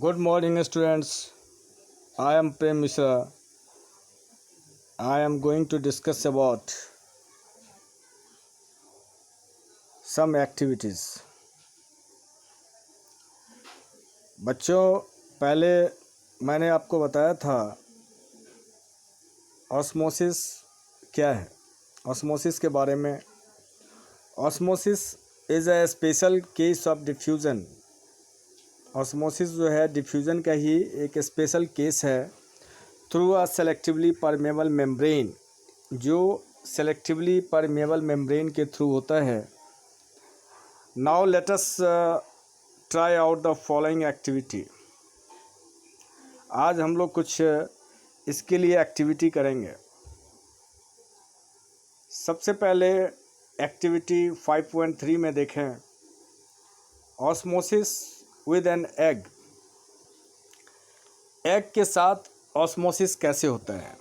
Good morning, students. I am Prem Mishra. I am going to discuss about some activities. बच्चों, पहले मैंने आपको बताया था ऑस्मोसिस क्या है। ऑस्मोसिस के बारे में, osmosis is a special case of diffusion. Osmosis जो है डिफ्यूज़न का ही एक स्पेशल केस है through a selectively permeable membrane, जो सेलेक्टिवली परमेबल मेम्ब्रेन के थ्रू होता है। Now let us try out the following activity. आज हम लोग कुछ इसके लिए एक्टिविटी करेंगे। सबसे पहले एक्टिविटी 5.3 में देखें, osmosis with an egg. Egg के साथ ऑस्मोसिस कैसे होता है।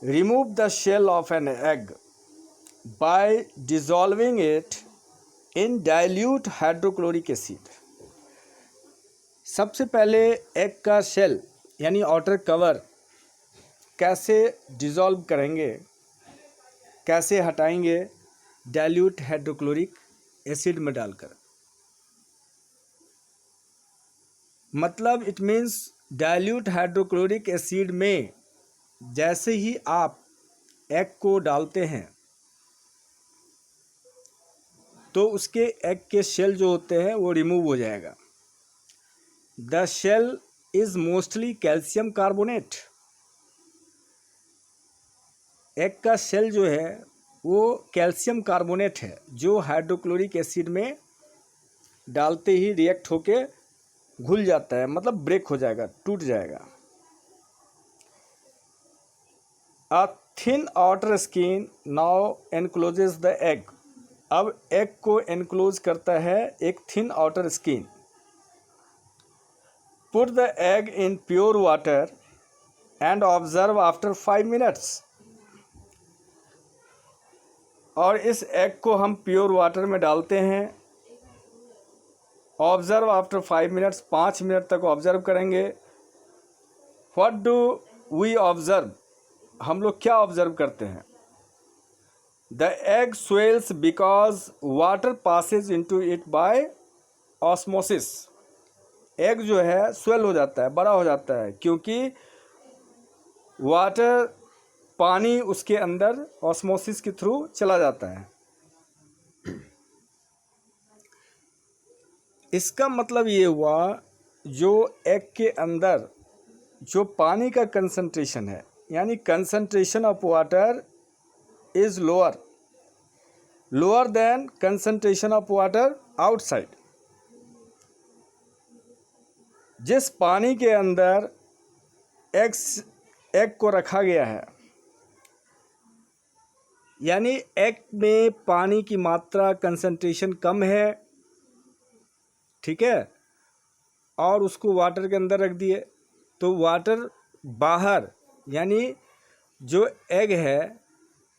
Remove the shell of an egg by dissolving it in dilute hydrochloric acid. सबसे पहले एग का शेल यानी आउटर कवर कैसे डिज़ोल्व करेंगे, कैसे हटाएंगे, डाइल्यूट हाइड्रोक्लोरिक एसिड में डालकर। मतलब it means dilute hydrochloric acid में जैसे ही आप एग को डालते हैं तो उसके एग के शेल जो होते हैं वो रिमूव हो जाएगा। The shell is mostly calcium carbonate. Egg का शेल जो है वो कैल्शियम कार्बोनेट है, जो हाइड्रोक्लोरिक एसिड में डालते ही रिएक्ट होके घुल जाता है, मतलब ब्रेक हो जाएगा, टूट जाएगा। A thin outer skin now encloses the egg. अब एग को एनक्लोज करता है एक thin outer skin. Put the egg in pure water and observe after 5 minutes. और इस एग को हम प्योर वाटर में डालते हैं। ऑब्जर्व आफ्टर 5 मिनट्स, 5 मिनट तक ऑब्जर्व करेंगे। व्हाट डू वी ऑब्जर्व, हम लोग क्या ऑब्जर्व करते हैं। The egg swells because water passes into it by osmosis. Egg जो है स्वेल हो जाता है, बड़ा हो जाता है, क्योंकि वाटर, पानी उसके अंदर ऑस्मोसिस के थ्रू चला जाता है। इसका मतलब ये हुआ जो एग के अंदर जो पानी का कंसंट्रेशन है, यानी concentration of water is lower than concentration of water outside. जिस पानी के अंदर एग को रखा गया है, यानी एग में पानी की मात्रा कंसंट्रेशन कम है, ठीक है, और उसको वाटर के अंदर रख दिए तो वाटर बाहर, यानी जो एग है,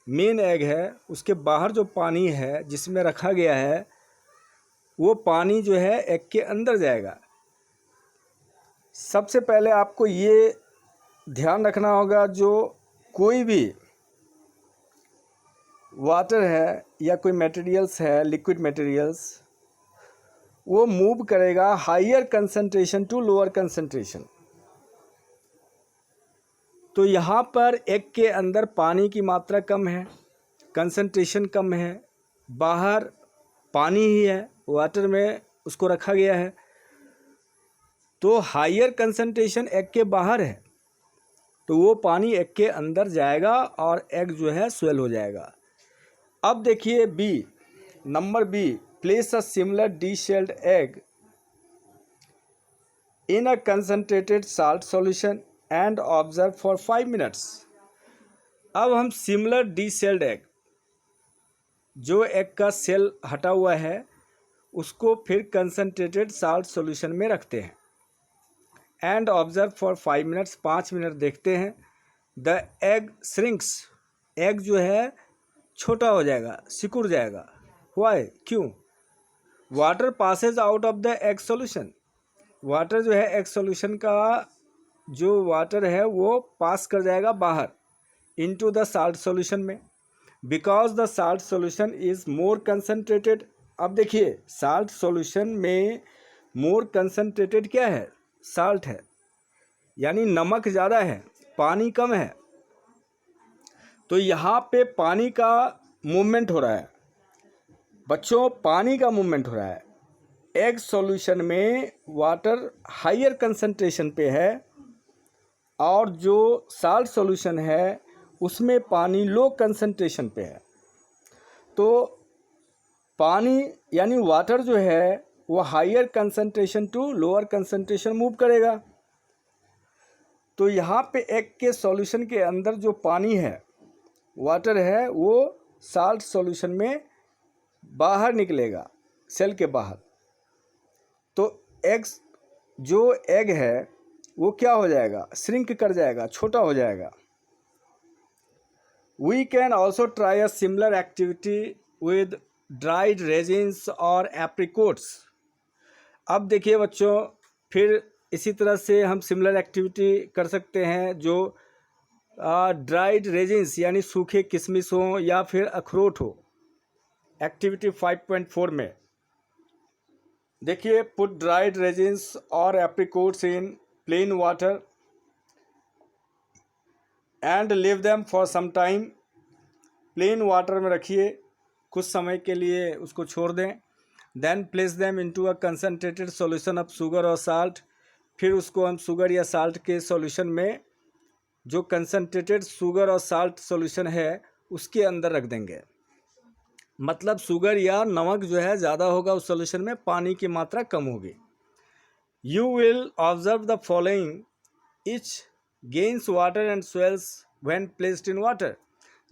मेन एग है, उसके बाहर जो पानी है जिसमें रखा गया है, वो पानी जो है एग के अंदर जाएगा। सबसे पहले आपको ये ध्यान रखना होगा, जो कोई भी वाटर है या कोई मटेरियल्स है, लिक्विड मटेरियल्स, वो मूव करेगा higher concentration to lower concentration. तो यहाँ पर एग के अंदर पानी की मात्रा कम है, कंसंट्रेशन कम है, बाहर पानी ही है, वाटर में उसको रखा गया है, तो हायर कंसंट्रेशन एग के बाहर है, तो वो पानी एग के अंदर जाएगा और एग जो है स्वेल हो जाएगा। अब देखिए B, number B, place a similar de-shelled egg in a concentrated salt solution and observe for 5 minutes. अब हम सिमिलर डी-शेल्ड एग, जो एग का सेल हटा हुआ है, उसको फिर कंसंट्रेटेड साल्ट सॉल्यूशन में रखते हैं and observe for 5 minutes, 5 minute देखते हैं। द एग श्रिंक्स, एग जो है छोटा हो जाएगा, सिकुड़ जाएगा। वाई, क्यों? Water passes out of the egg solution, water जो है एक सॉल्यूशन का जो वाटर है वो पास कर जाएगा बाहर इनटू द साल्ट सॉल्यूशन में, because the salt solution is more concentrated. अब देखिए साल्ट सॉल्यूशन में मोर कंसनट्रेटेड क्या है, साल्ट है, यानी नमक ज़्यादा है, पानी कम है। तो यहाँ पे पानी का मूवमेंट हो रहा है बच्चों, पानी का मूवमेंट हो रहा है। एग सॉल्यूशन में वाटर हायर कंसंट्रेशन पे है और जो साल्ट सॉल्यूशन है उसमें पानी लो कंसंट्रेशन पे है। तो पानी यानी वाटर जो है वो higher concentration to lower concentration move करेगा। तो यहाँ पे एग के सॉल्यूशन के अंदर जो पानी है, वाटर है, वो साल्ट सॉल्यूशन में बाहर निकलेगा, सेल के बाहर। तो एग्स जो एग है वो क्या हो जाएगा, श्रिंक कर जाएगा, छोटा हो जाएगा। We can also try a similar activity with dried raisins और एप्रिकोट्स। अब देखिए बच्चों, फिर इसी तरह से हम सिमिलर एक्टिविटी कर सकते हैं जो ड्राइड रेजिन्स यानी सूखे किशमिश हो या फिर अखरोट हो। एक्टिविटी 5.4 में देखिए, पुट ड्राइड रेजिन्स और apricots in plain water and leave them for some time. Plain water में रखिए, कुछ समय के लिए उसको छोड़ दें। Then place them into a concentrated solution of sugar और साल्ट। फिर उसको हम शुगर या साल्ट के सॉल्यूशन में, जो कंसनट्रेटेड शुगर और साल्ट सॉल्यूशन है उसके अंदर रख देंगे। मतलब शुगर या नमक जो है ज़्यादा होगा उस सॉल्यूशन में, पानी की मात्रा कम होगी। You will observe the following, etch gains water and swells when placed in water.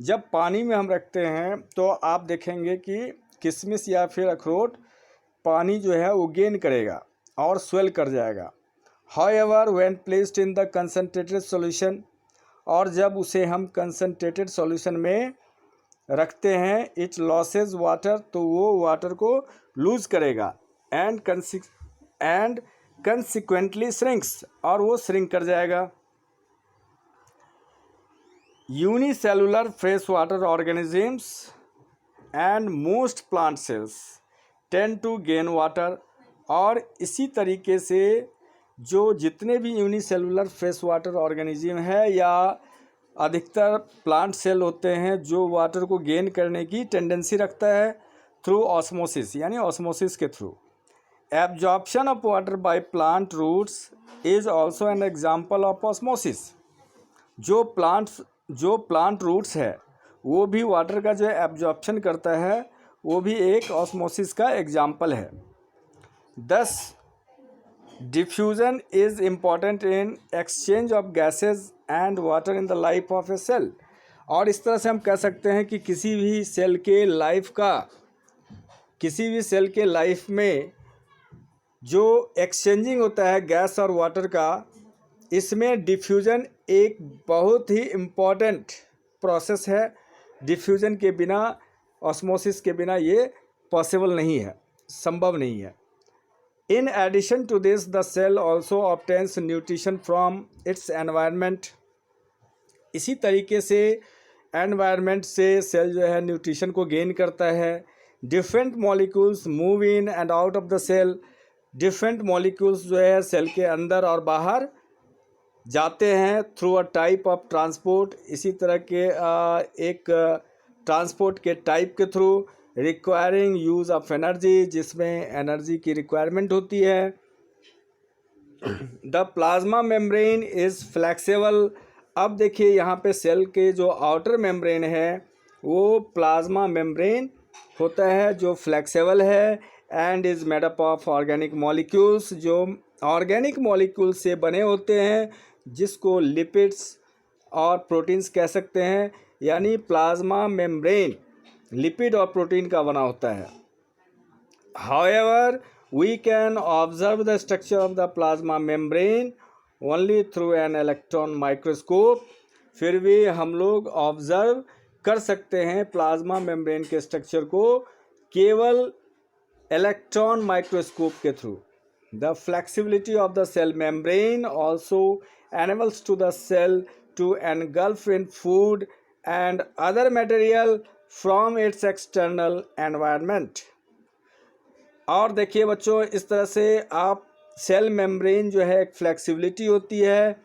जब पानी में हम रखते हैं तो आप देखेंगे कि किशमिश या फिर अखरोट पानी जो है वो गेन करेगा और स्वेल कर जाएगा। However when placed in the concentrated solution, और जब उसे हम कंसनट्रेटेड सॉल्यूशन में रखते हैं, इट लॉसेज वाटर, तो वो वाटर को लूज करेगा एंड कंसिक्वेंटली श्रिंक्स, और वो श्रिंक कर जाएगा। Unicellular fresh water organisms and most plant cells tend to gain water. और इसी तरीके से जो जितने भी यूनिसेलुलर फ्रेश वाटर ऑर्गेनिज्म है या अधिकतर प्लांट सेल होते हैं जो वाटर को गेन करने की टेंडेंसी रखता है थ्रू ऑस्मोसिस, यानी ऑस्मोसिस के through. Absorption of water by plant roots is also an example of osmosis. जो प्लांट रूट्स है वो भी वाटर का जो एब्जॉर्प्शन करता है, वो भी एक ऑस्मोसिस का एग्जाम्पल है। Thus diffusion is important in exchange of gases and water in the life of a cell. और इस तरह से हम कह सकते हैं कि किसी भी सेल के लाइफ में जो एक्सचेंजिंग होता है गैस और वाटर का, इसमें डिफ्यूजन एक बहुत ही इम्पॉर्टेंट प्रोसेस है। डिफ्यूजन के बिना, ऑस्मोसिस के बिना ये पॉसिबल नहीं है, संभव नहीं है। In addition to this, the cell also obtains nutrition from its environment. इसी तरीके से एनवायरनमेंट से सेल जो है न्यूट्रिशन को गेन करता है। Different molecules move in and out of the cell. Different molecules जो है सेल के अंदर और बाहर जाते हैं through a type of transport. इसी तरह के एक ट्रांसपोर्ट के टाइप के through, requiring use of energy, जिसमें एनर्जी की रिक्वायरमेंट होती है। The plasma membrane is flexible. अब देखिए यहाँ पे सेल के जो आउटर मेम्ब्रेन है वो प्लाज्मा मेम्ब्रेन होता है जो फ्लेक्सिबल है and is made up of organic molecules, जो ऑर्गेनिक मॉलिक्यूल्स से बने होते हैं, जिसको लिपिड्स और प्रोटीन्स कह सकते हैं। यानी प्लाज्मा मेम्ब्रेन लिपिड और प्रोटीन का बना होता है। However, we can observe the structure of the plasma membrane only through an electron microscope। फिर भी हम लोग ऑब्जर्व कर सकते हैं प्लाज्मा मेम्ब्रेन के स्ट्रक्चर को केवल इलेक्ट्रॉन माइक्रोस्कोप के through. The flexibility of the cell membrane also enables to the cell to engulf in food and other material from its external environment. और देखिए बच्चों, इस तरह से आप सेल मेम्ब्रेन जो है एक फ्लेक्सिबिलिटी होती है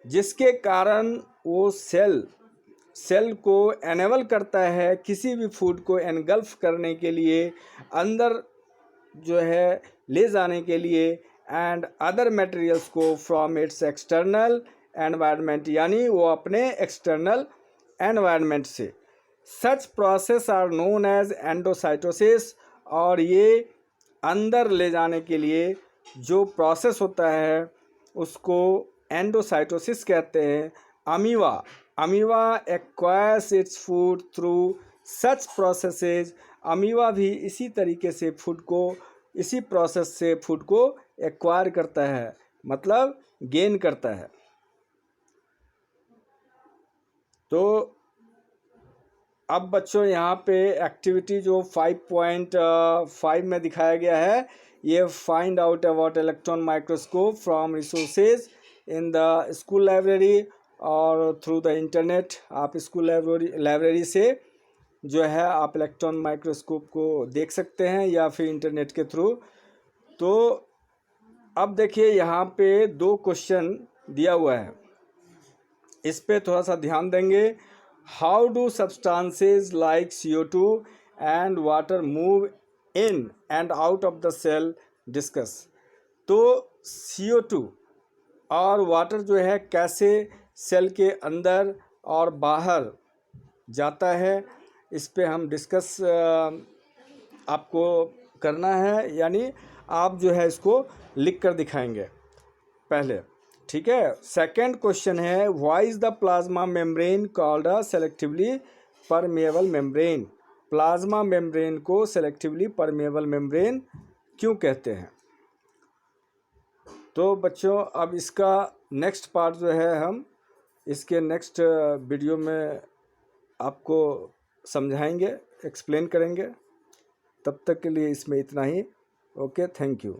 जिसके कारण वो सेल को एनेबल करता है किसी भी फूड को एनगल्फ करने के लिए, अंदर जो है ले जाने के लिए, एंड अदर मटेरियल्स को फ्रॉम इट्स एक्सटर्नल एनवायरनमेंट, यानी वो अपने एक्सटर्नल एनवायरनमेंट से। Such process are known as endocytosis, और ये अंदर ले जाने के लिए जो प्रोसेस होता है उसको एंडोसाइटोसिस कहते हैं। Amoeba acquires its food through such processes. Amoeba भी इसी तरीके से फूड को, इसी प्रोसेस से फूड को एक्वायर करता है, मतलब गेन करता है। तो अब बच्चों यहाँ पे एक्टिविटी जो 5.5 में दिखाया गया है, ये find out about electron microscope from resources in the school library और थ्रू द इंटरनेट। आप स्कूल लाइब्रेरी से जो है आप इलेक्ट्रॉन माइक्रोस्कोप को देख सकते हैं या फिर इंटरनेट के थ्रू। तो अब देखिए यहाँ पे 2 क्वेश्चन दिया हुआ है, इस पे थोड़ा सा ध्यान देंगे। How do substances like CO2 and water move in and out of the cell, discuss. तो CO2 और वाटर जो है कैसे सेल के अंदर और बाहर जाता है, इस पे हम डिस्कस आपको करना है, यानी आप जो है इसको लिख कर दिखाएंगे पहले, ठीक है। सेकंड क्वेश्चन है, why is the plasma membrane called a selectively permeable membrane. Plasma membrane को सेलेक्टिवली परमेएबल मेम्ब्रेन क्यों कहते हैं। तो बच्चों अब इसका नेक्स्ट पार्ट जो है हम इसके नेक्स्ट वीडियो में आपको समझाएंगे, एक्सप्लेन करेंगे। तब तक के लिए इसमें इतना ही। Okay, thank you.